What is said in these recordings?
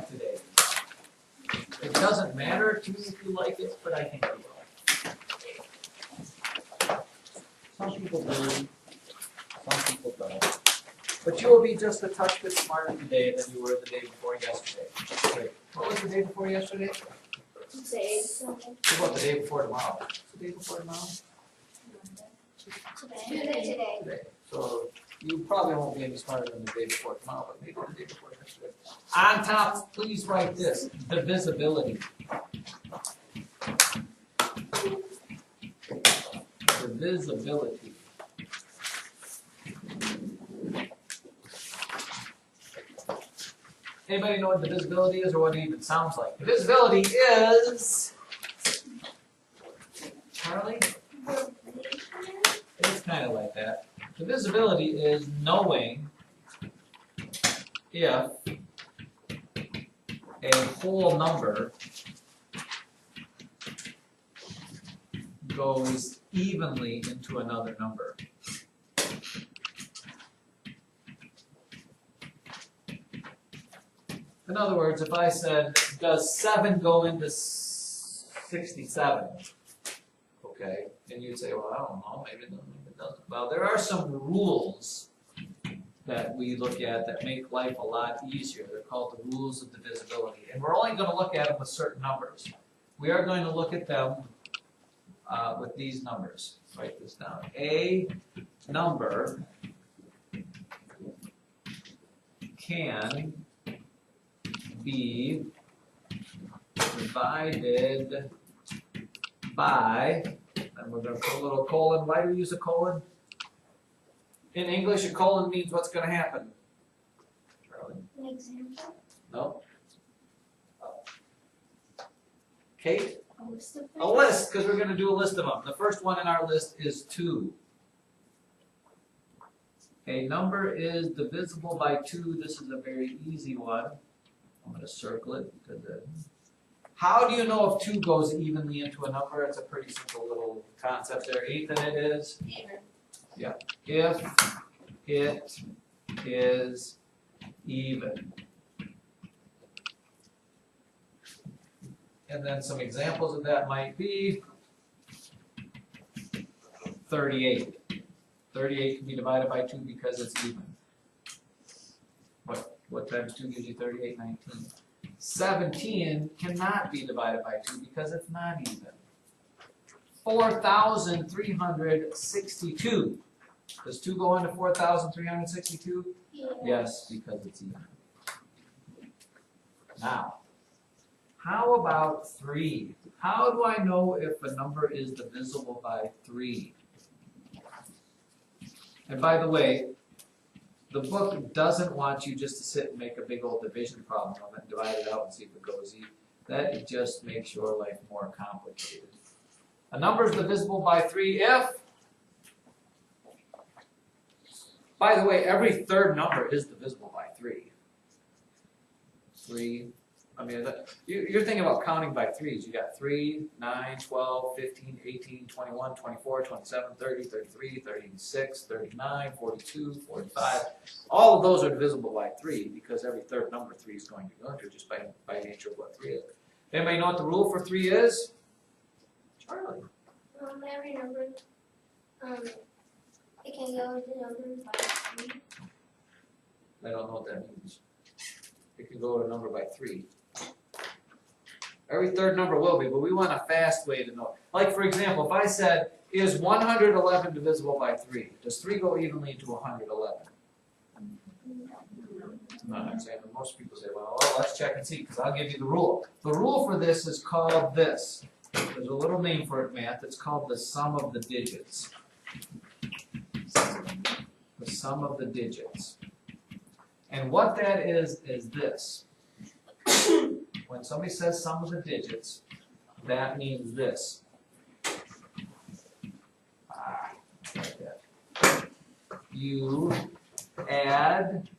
today. It doesn't matter to me if you like it, but I think you will. Some people do, some people don't. But you will be just a touch bit smarter today than you were the day before yesterday. Wait, what was the day before yesterday? Today. What about the day before tomorrow? What's the day before tomorrow? Today. Today. So you probably won't be any smarter than the day before tomorrow, but maybe the day before yesterday. On top, please write this, divisibility. Divisibility. Anybody know what divisibility is or what it even sounds like? Divisibility is, Charlie? It's kind of like that. Divisibility is knowing if a whole number goes evenly into another number. In other words, if I said, does 7 go into 67? Okay, and you'd say, well, I don't know, maybe it doesn't. Well, there are some rules that we look at that make life a lot easier. They're called the rules of divisibility. And we're only going to look at them with certain numbers. We are going to look at them with these numbers. Write this down. A number can be divided by, and we're going to put a little colon. Why do we use a colon? In English, a colon means what's going to happen. Charlie? An example? No? Kate? A list of things? A list, because we're going to do a list of them. The first one in our list is 2. A number is divisible by 2. This is a very easy one. I'm going to circle it because how do you know if 2 goes evenly into a number? It's a pretty simple little concept there. Ethan, it is? Even. Yeah. If it is even. And then some examples of that might be 38. 38 can be divided by 2 because it's even. What times 2 gives you 38? 19. 17 cannot be divided by 2 because it's not even. 4,362. Does 2 go into 4,362? Yeah. Yes, because it's even. Now, how about 3? How do I know if a number is divisible by 3? And by the way, the book doesn't want you just to sit and make a big old division problem of it and divide it out and see if it goes even. That just makes your life more complicated. A number is divisible by 3 if, by the way, every third number is divisible by 3. 3, I mean, you're thinking about counting by 3s. You got 3, 9, 12, 15, 18, 21, 24, 27, 30, 33, 36, 39, 42, 45. All of those are divisible by 3 because every third number 3 is going to go into just by nature of what 3 is. Anybody know what the rule for 3 is? Charlie. Every number, it can go into numbers by 3. I don't know what that means. It can go to a number by 3. Every third number will be, but we want a fast way to know. Like, for example, if I said, is 111 divisible by 3? Does 3 go evenly into 111? No, I'm saying that most people say, well, let's check and see, because I'll give you the rule. The rule for this is called this. There's a little name for it, Matt. It's called the sum of the digits. The sum of the digits. And what that is this. When somebody says sum of the digits, that means this. Like that. You add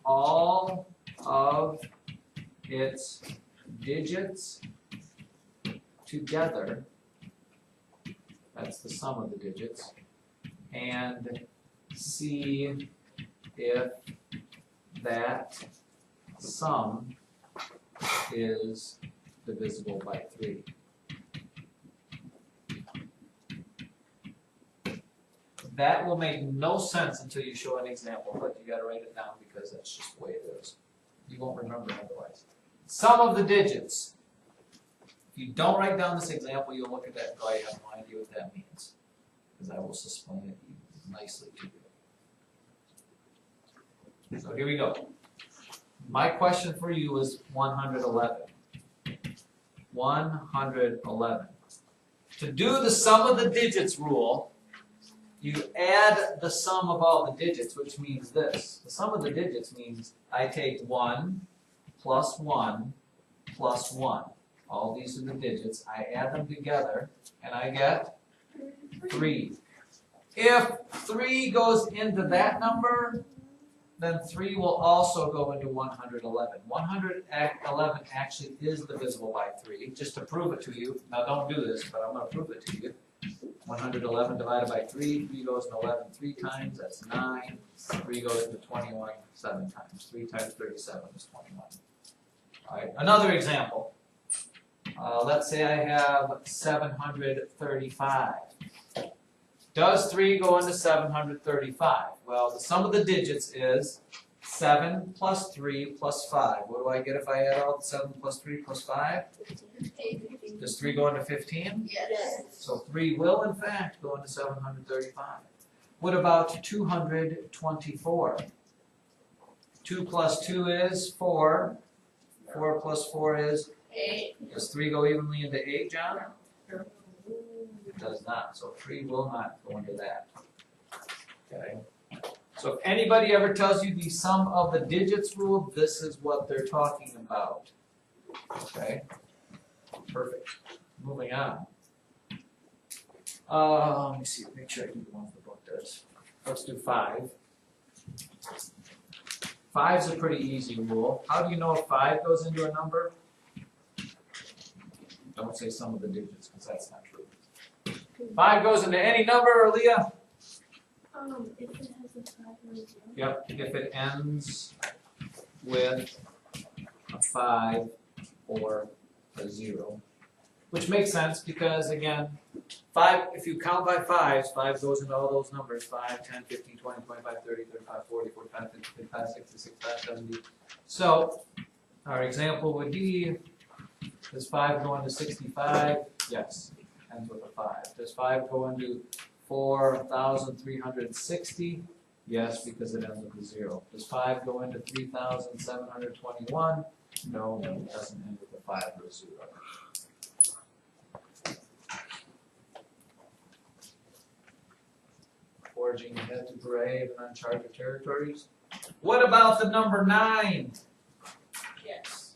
all of its digits together, that's the sum of the digits, and see if that sum is divisible by 3. That will make no sense until you show an example, but you gotta write it down because that's just the way it is. You won't remember otherwise. Sum of the digits. If you don't write down this example, you'll look at that and go, I have no idea what that means. Because I will explain it nicely to you. So here we go. My question for you is 111. 111. To do the sum of the digits rule, you add the sum of all the digits, which means this. The sum of the digits means I take 1 plus 1 plus 1. All these are the digits. I add them together, and I get 3. If 3 goes into that number, then 3 will also go into 111. 111 actually is divisible by 3. Just to prove it to you, now don't do this, but I'm going to prove it to you. 111 divided by 3, 3 goes into 11 3 times, that's 9. 3 goes into 21 7 times. 3 times 37 is 21. All right, another example. Let's say I have 735. Does 3 go into 735? Well, the sum of the digits is 7 plus 3 plus 5. What do I get if I add all 7 plus 3 plus 5? 15. Does 3 go into 15? Yes. So 3 will, in fact, go into 735. What about 224? 2 plus 2 is 4. 4 plus 4 is? 8. Does 3 go evenly into 8, John? It does not. So 3 will not go into that. Okay. So if anybody ever tells you the sum of the digits rule, this is what they're talking about. Okay. Perfect. Moving on. Let me see. Make sure I do the ones the book does. Let's do 5. 5 is a pretty easy rule. How do you know if 5 goes into a number? Don't say sum of the digits, because that's not true. 5 goes into any number, Leah? If it has a 5 or a 0. Yep, if it ends with a 5 or a 0. Which makes sense because, again, 5, if you count by 5s, 5 goes into all those numbers. 5, 10, 15, 20, 25, 30, 35, 40, 45, 50, 55, 60, 65, 70. So, our example would be, does 5 go into 65? Yes, ends with a 5. Does 5 go into 4,360? Yes, because it ends with a 0. Does 5 go into 3,721? No, it doesn't end with a 5 or a 0. Forging ahead to brave and uncharted territories. What about the number 9? Yes.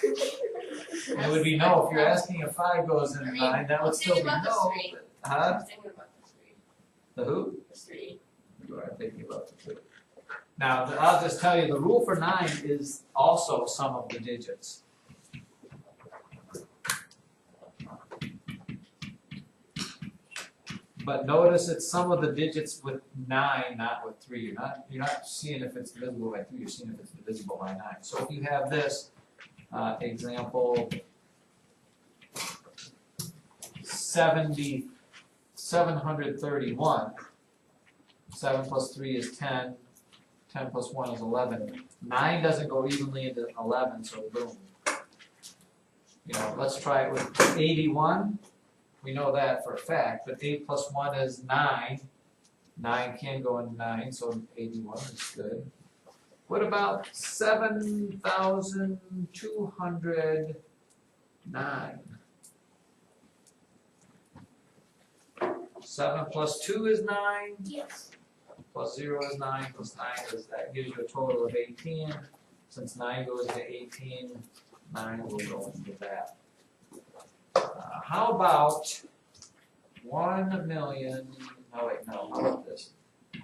It would be no. If you're asking if 5 goes into 9, that would still be no. Huh? Thinking about the 3. The who? The 3. You are thinking about the 3. Now, I'll just tell you, the rule for 9 is also sum of the digits. But notice it's sum of the digits with 9, not with 3. You're not seeing if it's divisible by 3, you're seeing if it's divisible by 9. So if you have this example 731, 7 plus 3 is 10, 10 plus 1 is 11. 9 doesn't go evenly into 11, so boom. You know, let's try it with 81. We know that for a fact, but 8 plus 1 is 9. 9 can go into 9, so 81 is good. What about 7,209? 7 plus 2 is 9. Yes. Plus 0 is 9, plus 9 is, that gives you a total of 18. Since 9 goes to 18, 9 will go into that. How about 1,000,000, how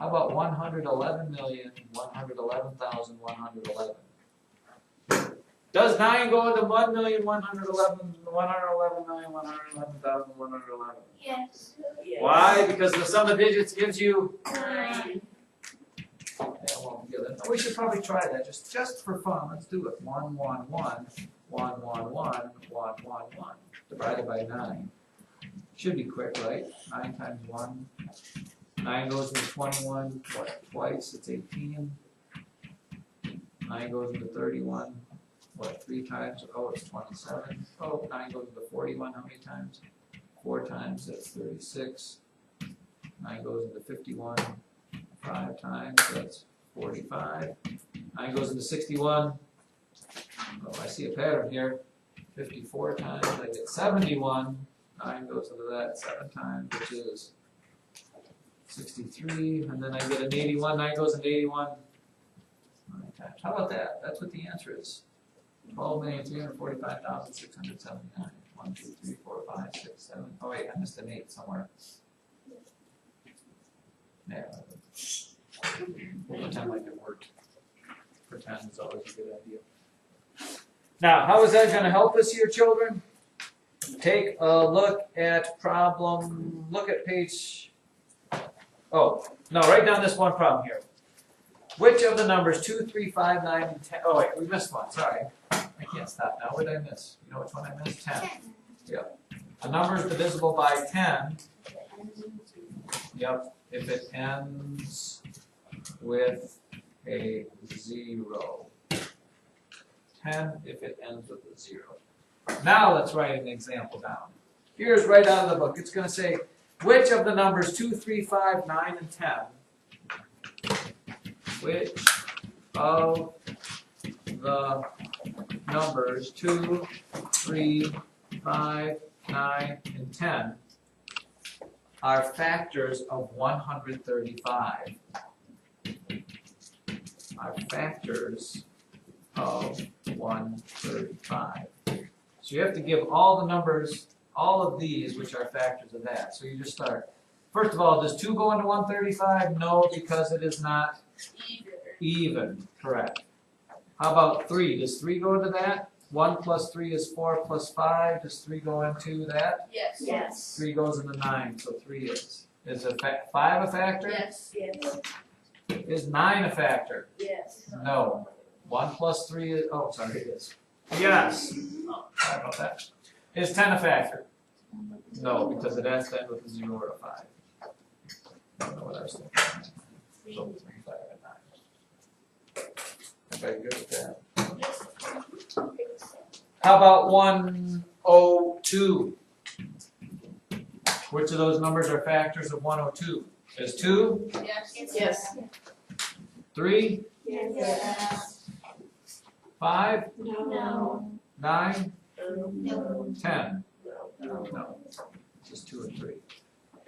about 111,111,111? Does 9 go into 1,111,111,111,111? Yes. Yes. Why? Because the sum of digits gives you 9. Yeah, well, yeah, we should probably try that, just for fun, let's do it. 1, 1, 1, 1, 1, 1, 1, 1, 1, divided by 9. Should be quick, right? 9 times 1. 9 goes into 21, what, twice, it's 18. 9 goes into 31, what, 3 times, oh, it's 27. Oh, 9 goes into 41, how many times? 4 times, that's 36. 9 goes into 51, 5 times, that's 45. 9 goes into 61, oh, I see a pattern here. 54 times, I get 71. 9 goes into that 7 times, which is 63, and then I get an 81. 9 goes into 81. 9 times. How about that? That's what the answer is. 12,345,679. 1, 2, 3, 4, 5, 6, 7. Oh wait, I missed an 8 somewhere. Yeah. We'll pretend like it worked. Pretend is always a good idea. Now, how is that going to help us here, children? Take a look at problem. Look at page. Oh, no, write down this one problem here. Which of the numbers 2, 3, 5, 9, and 10? Oh, wait, we missed one. Sorry. I can't stop now. What did I miss? You know which one I missed? 10. Yep. The number is divisible by 10. Yep. If it ends with a 0. 10 if it ends with a 0. Now let's write an example down. Here's right out of the book. It's going to say, which of the numbers 2, 3, 5, 9, and 10, which of the numbers 2, 3, 5, 9, and 10 are factors of 135? Are factors of 135. So you have to give all the numbers, all of these, which are factors of that. So you just start. First of all, does 2 go into 135? No, because it is not even. Correct. How about 3? Does 3 go into that? 1 plus 3 is 4 plus 5. Does 3 go into that? Yes. Yes. 3 goes into 9, so 3 is. Is 5 a factor? Yes. Yes. Is 9 a factor? Yes. No. 1 plus 3 is, oh, sorry, it is. Yes. Oh, sorry about that. Is 10 a factor? No, because it has to end with a 0 or a 5. I don't know what I was thinking. So 3, 5, and 9. Everybody good with that? How about 102? Which of those numbers are factors of 102? Is 2? Yes. Yes. 3? Yes. 5? No. 9? No. 10? No. Just 2 and 3.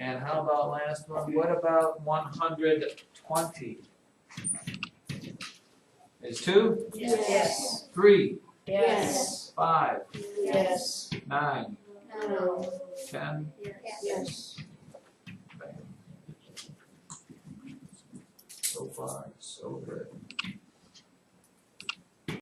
And how about last one? What about 120? Is 2? Yes. 3? Yes. 5? Yes. 9? No. 10? Yes. So far, so